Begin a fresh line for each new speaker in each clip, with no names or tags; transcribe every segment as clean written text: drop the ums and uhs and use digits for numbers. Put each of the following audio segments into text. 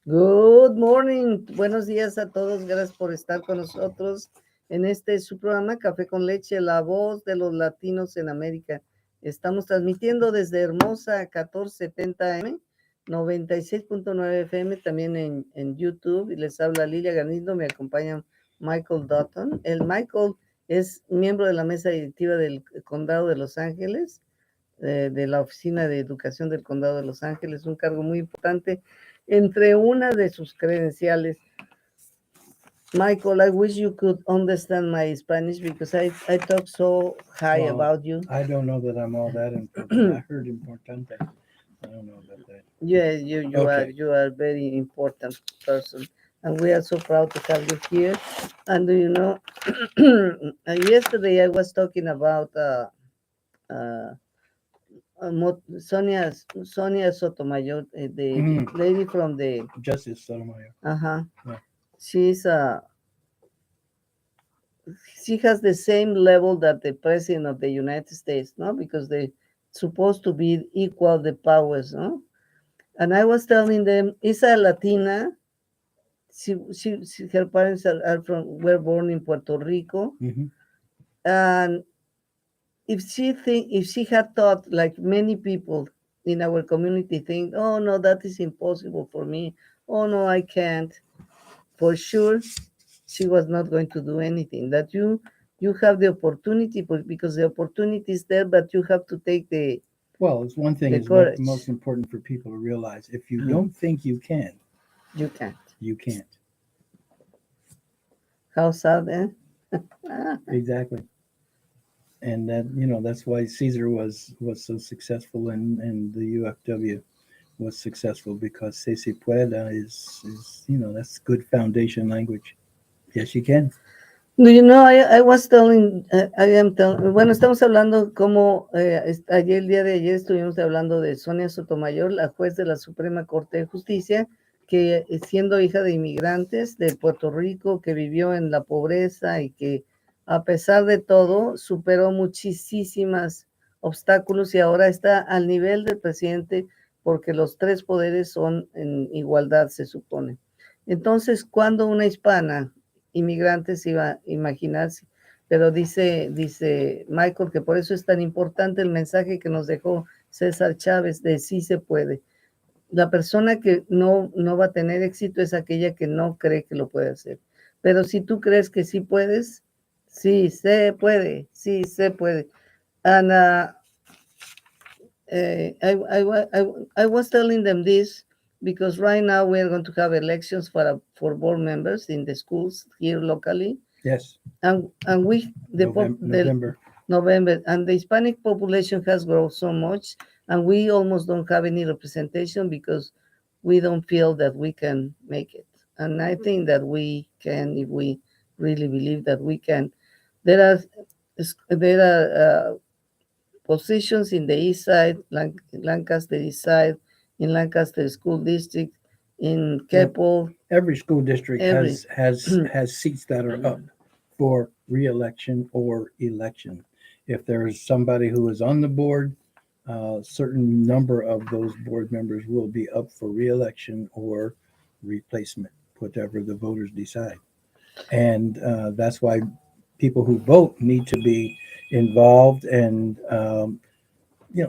Good morning. Buenos días a todos. Gracias por estar con nosotros en su programa Café con Leche, la voz de los latinos en América. Estamos transmitiendo desde Hermosa 1470 AM, 96.9 FM, también en YouTube. Y les habla Lilia Ganindo, me acompaña Michael Dutton. Michael es miembro de la mesa directiva del Condado de Los Ángeles, de la Oficina de Educación del Condado de Los Ángeles, un cargo muy importante. Entre una de sus credenciales, Michael, I wish you could understand my Spanish because I talk so high about you.
I don't know that I'm all that important. I heard importante. I don't know about that.
Yeah, you are very important person, and we are so proud to have you here. And you know, yesterday I was talking about uh, Sonia Sotomayor, the lady from the
Justice Sotomayor.
Yeah. She has the same level that the president of the United States, no? Because they're supposed to be equal the powers, no? And I was telling them, is a Latina. Her parents were born in Puerto Rico, and if she had thought like many people in our community think, oh no, that is impossible for me. Oh no, I can't. For sure, she was not going to do anything. That you have the opportunity, because the opportunity is there, but you have to take the
it's one thing is most important for people to realize. If you don't think you can,
you can't.
You can't.
How sad, eh?
Exactly. And that's why Caesar was so successful, and the UFW was successful, because se si pueda is that's good foundation language. Yes, you can.
Do you know, I was telling, bueno, estamos hablando como ayer, el día de ayer estuvimos hablando de Sonia Sotomayor, la juez de la Suprema Corte de Justicia, que siendo hija de inmigrantes de Puerto Rico, que vivió en la pobreza y que a pesar de todo superó muchísimas obstáculos y ahora está al nivel del presidente, porque los tres poderes son en igualdad, se supone. Entonces, cuando una hispana inmigrantes iba a imaginarse, pero dice Michael que por eso es tan importante el mensaje que nos dejó César Chávez de sí se puede. La persona que no va a tener éxito es aquella que no cree que lo puede hacer. Pero si tú crees que sí puedes, sí se puede, sí se puede. And I was telling them this because right now we are going to have elections for board members in the schools here locally.
Yes.
And we November, and the Hispanic population has grown so much, and we almost don't have any representation because we don't feel that we can make it. And I think that we can, if we really believe that we can. There are positions in the east side, Lancaster east side, in Lancaster School District, in Keppel.
Every school district has seats that are up for re-election or election. If there is somebody who is on the board, a certain number of those board members will be up for re-election or replacement, whatever the voters decide. And that's why people who vote need to be involved and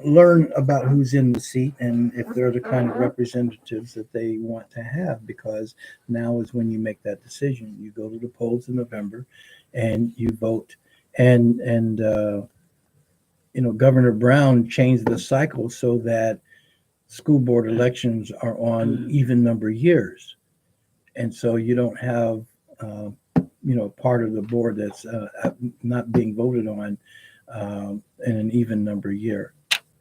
learn about who's in the seat and if they're the kind of representatives that they want to have, because now is when you make that decision. You go to the polls in November and you vote. And Governor Brown changed the cycle so that school board elections are on even number years. And so you don't have part of the board that's not being voted on in an even number year.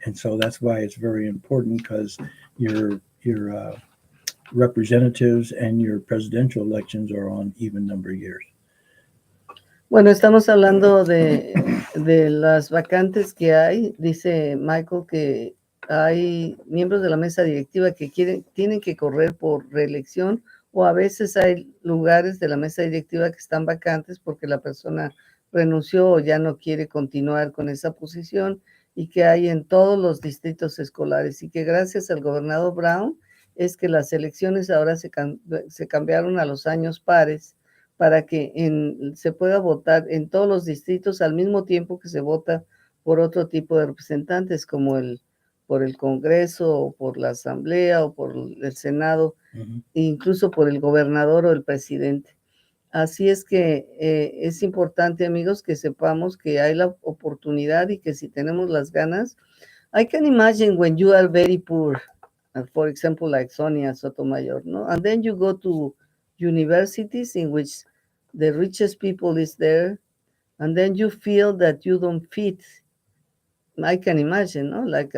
And so that's why it's very important, because your representatives and your presidential elections are on even number of years.
Bueno, estamos hablando de las vacantes que hay. Dice Michael que hay miembros de la mesa directiva que tienen que correr por reelección, o a veces hay lugares de la mesa directiva que están vacantes porque la persona renunció o ya no quiere continuar con esa posición, y que hay en todos los distritos escolares, y que gracias al gobernador Brown es que las elecciones ahora se cambiaron a los años pares para que se pueda votar en todos los distritos al mismo tiempo que se vota por otro tipo de representantes, como por el Congreso, o por la Asamblea, o por el Senado, e incluso por el gobernador o el presidente. Así es que es importante, amigos, que sepamos que hay la oportunidad y que si tenemos las ganas, I can imagine when you are very poor, for example, like Sonia Sotomayor, no? And then you go to universities in which the richest people is there, and then you feel that you don't fit. I can imagine, no? Like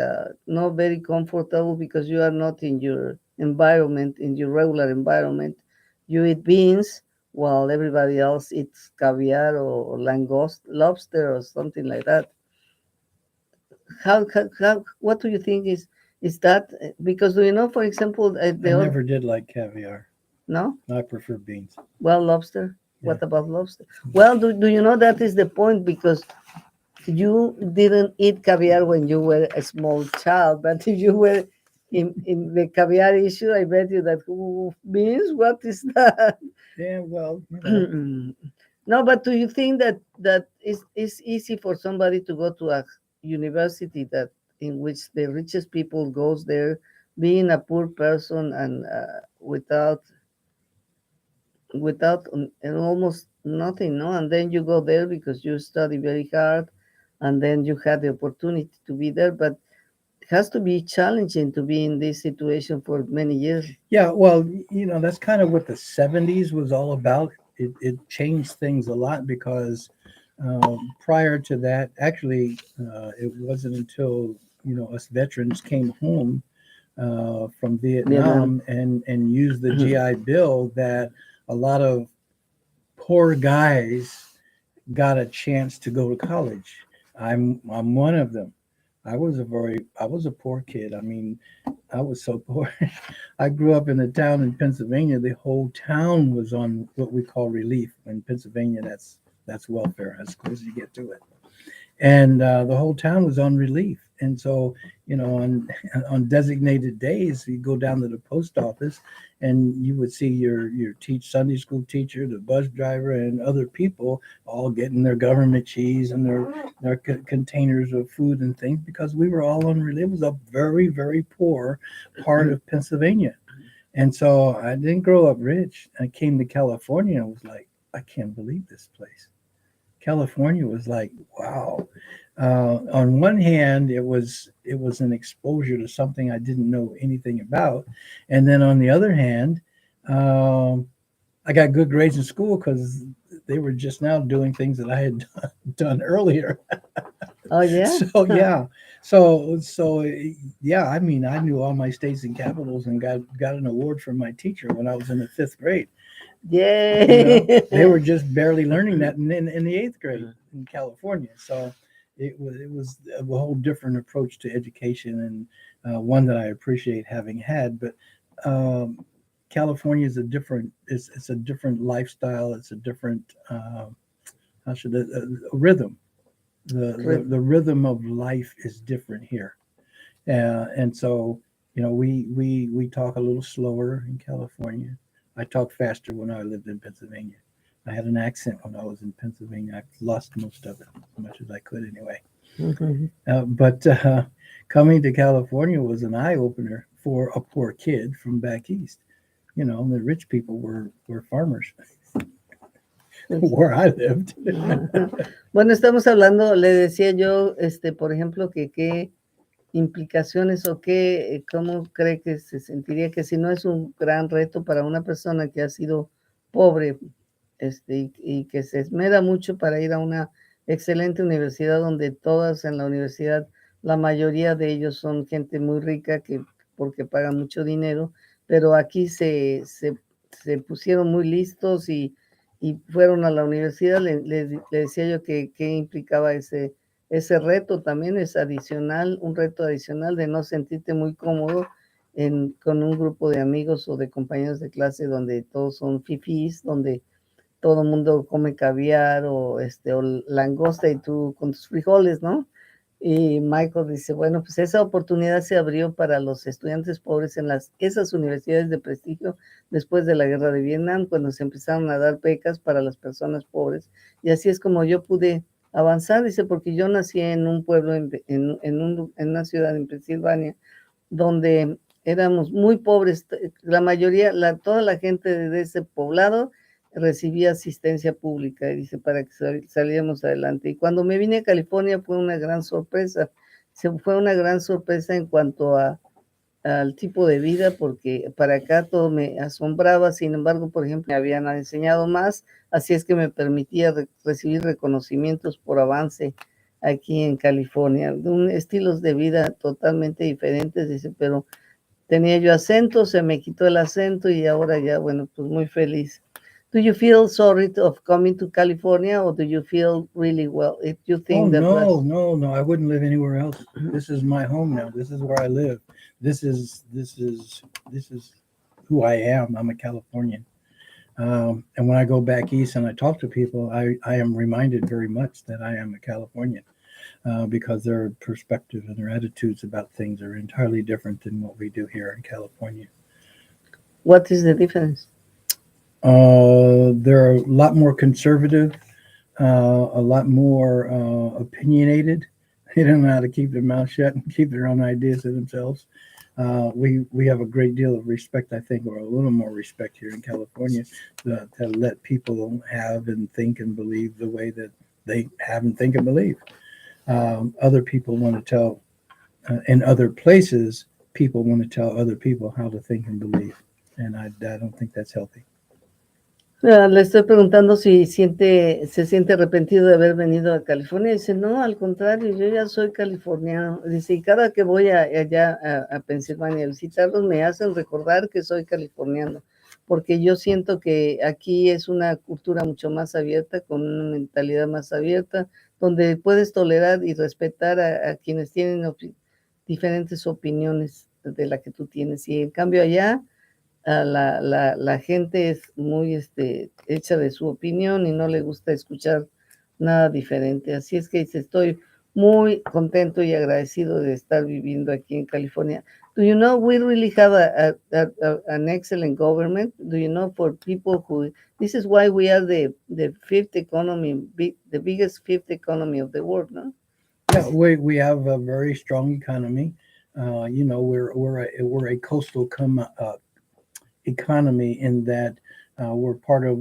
not very comfortable because you are not in your environment, in your regular environment. You eat beans while everybody else eats caviar or lobster or something like that. How what do you think is that? Because do you know, for example,
I never did like caviar.
No?
I prefer beans.
Well, lobster.
Yeah.
What about lobster? Well, do you know that is the point, because you didn't eat caviar when you were a small child, but if you were in the caviar issue, I bet you that beans, what is that?
Yeah, well, you know.
No, but do you think that it's easy for somebody to go to a university that in which the richest people goes there, being a poor person and without almost nothing, no? And then you go there because you study very hard, and then you had the opportunity to be there, but it has to be challenging to be in this situation for many years.
Yeah, well, you know, that's kind of what the 70s was all about. It changed things a lot because prior to that, actually, it wasn't until, you know, us veterans came home from Vietnam and used the GI Bill that a lot of poor guys got a chance to go to college. I'm one of them. I was a poor kid. I mean, I was so poor. I grew up in a town in Pennsylvania. The whole town was on what we call relief. In Pennsylvania, that's welfare as close as you get to it. And the whole town was on relief. And so, you know, on designated days, you go down to the post office, and you would see your Sunday school teacher, the bus driver, and other people all getting their government cheese and their containers of food and things, because we were all on relief. It was a very, very poor part of Pennsylvania. And so I didn't grow up rich. I came to California and was like, I can't believe this place. California was like, wow. On one hand, it was an exposure to something I didn't know anything about, and then on the other hand, I got good grades in school because they were just now doing things that I had done earlier.
Oh yeah.
So yeah, so yeah. I mean, I knew all my states and capitals and got an award from my teacher when I was in the 5th grade.
Yeah.
You know, they were just barely learning that in the 8th grade in California. So it was a whole different approach to education, and one that I appreciate having had. But California is it's a different lifestyle. It's a different rhythm. The rhythm of life is different here, and so, you know, we talk a little slower in California. I talked faster when I lived in Pennsylvania. I had an accent when I was in Pennsylvania. I've lost most of it, as much as I could anyway. But coming to California was an eye opener for a poor kid from back east. You know, the rich people were farmers where I lived.
Bueno, estamos hablando, le decía yo, por ejemplo, que qué implicaciones o qué, cómo cree que se sentiría, que si no es un gran reto para una persona que ha sido pobre, y que se esmera mucho para ir a una excelente universidad, donde todas en la universidad, la mayoría de ellos son gente muy rica porque pagan mucho dinero, pero aquí se pusieron muy listos y fueron a la universidad. Le decía yo que implicaba ese reto también, es adicional, un reto adicional de no sentirte muy cómodo con un grupo de amigos o de compañeros de clase donde todos son fifís, donde todo el mundo come caviar o langosta y tú con tus frijoles, ¿no? Y Michael dice, bueno, pues esa oportunidad se abrió para los estudiantes pobres en esas universidades de prestigio después de la guerra de Vietnam, cuando se empezaron a dar becas para las personas pobres. Y así es como yo pude avanzar, dice, porque yo nací en un pueblo, en una ciudad en Pensilvania, donde éramos muy pobres. La mayoría, toda la gente de ese poblado recibía asistencia pública, y dice, para que saliéramos adelante. Y cuando me vine a California fue una gran sorpresa. Fue una gran sorpresa en cuanto al tipo de vida, porque para acá todo me asombraba. Sin embargo, por ejemplo, me habían enseñado más, así es que me permitía recibir reconocimientos por avance aquí en California, estilos de vida totalmente diferentes, dice, pero tenía yo acento, se me quitó el acento y ahora ya, bueno, pues muy feliz. Do you feel sorry of coming to California, or do you feel really well? If you think that
no, I wouldn't live anywhere else. This is my home now. This is where I live. This is who I am. I'm a Californian. And when I go back east and I talk to people, I am reminded very much that I am a Californian, because their perspective and their attitudes about things are entirely different than what we do here in California.
What is the difference?
They're a lot more conservative, a lot more opinionated. They don't know how to keep their mouth shut and keep their own ideas to themselves. We have a great deal of respect, I think, or a little more respect here in California, to let people have and think and believe the way that they have and think and believe. Other people want to tell, in other places, people want to tell other people how to think and believe. And I don't think that's healthy.
Le estoy preguntando si se siente arrepentido de haber venido a California. Dice, no, al contrario, yo ya soy californiano. Dice, y cada que voy allá a Pensilvania a visitarlos, me hacen recordar que soy californiano, porque yo siento que aquí es una cultura mucho más abierta, con una mentalidad más abierta, donde puedes tolerar y respetar a quienes tienen diferentes opiniones de la que tú tienes. Y en cambio allá, la gente es muy hecha de su opinión y no le gusta escuchar nada diferente. Así es que estoy muy contento y agradecido de estar viviendo aquí en California. Do you know, we really have an excellent government? Do you know, for people who, this is why we are the fifth economy, the biggest fifth economy of the world, no?
Yeah, we have a very strong economy. We're a coastal economy in that we're part of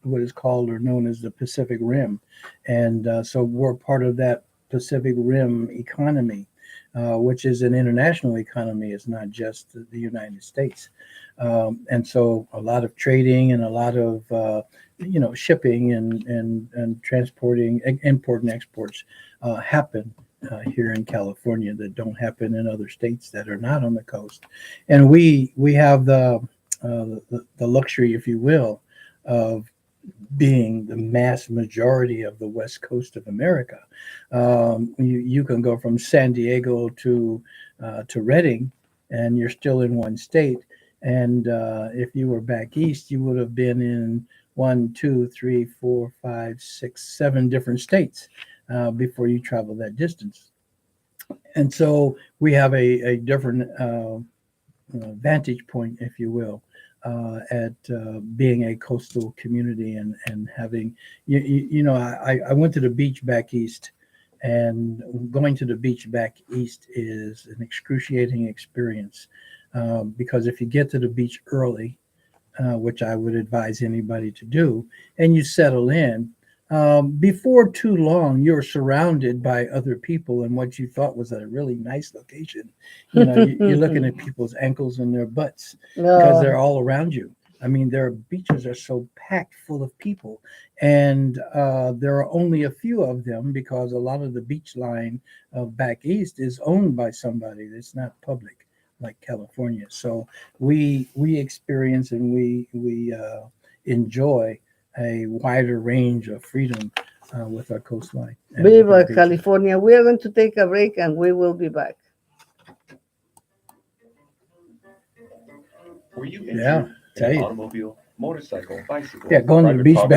what is called or known as the Pacific Rim, and so we're part of that Pacific Rim economy, which is an international economy. It's not just the United States, and so a lot of trading and a lot of shipping and transporting, import and exports happen here in California that don't happen in other states that are not on the coast, and we have the luxury, if you will, of being the mass majority of the West Coast of America. You can go from San Diego to Redding, and you're still in one state. And if you were back east, you would have been in 1, 2, 3, 4, 5, 6, 7 different states before you travel that distance. And so we have a different vantage point, if you will, at being a coastal community and having, I went to the beach back east, and going to the beach back east is an excruciating experience because if you get to the beach early, which I would advise anybody to do, and you settle in, before too long, you're surrounded by other people in what you thought was a really nice location. You're looking at people's ankles and their butts because they're all around you. I mean, their beaches are so packed full of people, and there are only a few of them because a lot of the beach line back east is owned by somebody. It's not public like California. So we experience and we enjoy a wider range of freedom with our coastline.
Viva California. We are going to take a break and we will be back.
Were you injured in an automobile, motorcycle, bicycle?
Yeah, going to the beach.